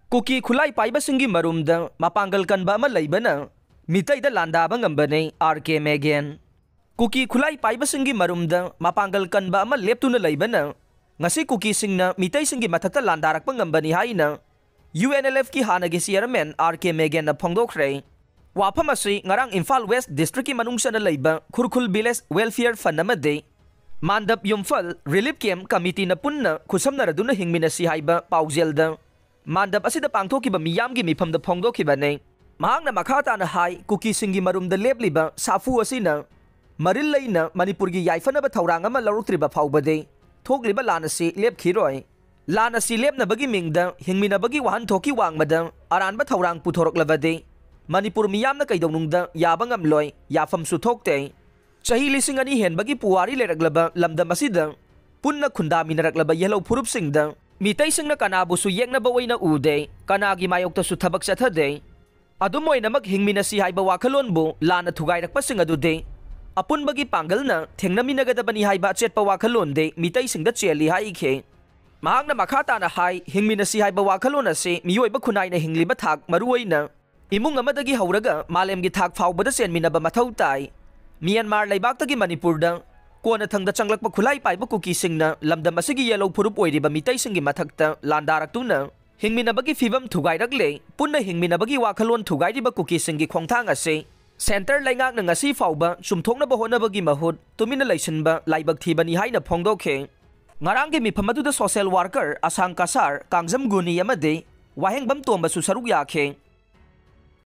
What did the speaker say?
Kuki khulai paibasinggi marumda mapangal kanba ama leibana mitaida landaba ngambane RK Megan. Kuki khulai paibasinggi marumda mapangal kanba ama leptuna leibana ngasi kuki singna mitai singi mathakta landarakpa ngambani haina UNLF ki hanagi chairman RK Megan na phongdokre. Wafam asi ngarang Imphal West District ki manungsa na leiba Khurkhul Village Welfare Fund amade Mandap Yumphal Relief Camp Committee na punna khusamnaraduna hingminasi haiba paujelda. Mandap asida pangthokiba miyamgi mifamda phongdokibane. Mahangna makhata na hai kuki singi marumda lepliba safu asina maril leina Manipurgi yaifanaba thaurang ama laruktriba faubade thokliba lanasi lepkhiroi. Lanasi lepnabagi mingda hingminabagi wahan thoki wangmada aranba thaurang puthoroklabade Manipur miyamna kaidonungda yaba ngamloi yafam su thokte. Chahi lising ani henbagi puwari leraglaba lamdam asida punna khundaminaraklaba yellow phurup singda mitai singna kanabu su yeknaba oina ude kanagi mayokta su thabak chathade adumoinamag hingminasi haiba wakhalonbu lana thugairakpa sing adude apunbagi pangalna thengnaminagadabani haiba chetpa wakhalonde mitai singda cheli haikhe. Mahangna makhata na hai hingminasi haiba wakhalon ase miyoiba khunai na hingliba thak maruoina imung amadagi hauraga malemgi thak faubada senminaba mathau tai. Myanmar laibakta Manipurda kona thangda changlakpa khulai paiba kuki singna lamdam asigi yellow phurup oiriba mitai singi mathakta landarakuna hingminabagi fibam thugairakle punna hingminabagi wakhalon thugairiba kuki singi khongthang ase center laingak na ngasi fauba chumthoknaba honabagi mahut tumina laisinba laibak thibani haina phongdokhe. Ngaranggi mifam aduda social worker Asang Kasar Kangjam Guni amade wahengbam tomba su saruk yakhe.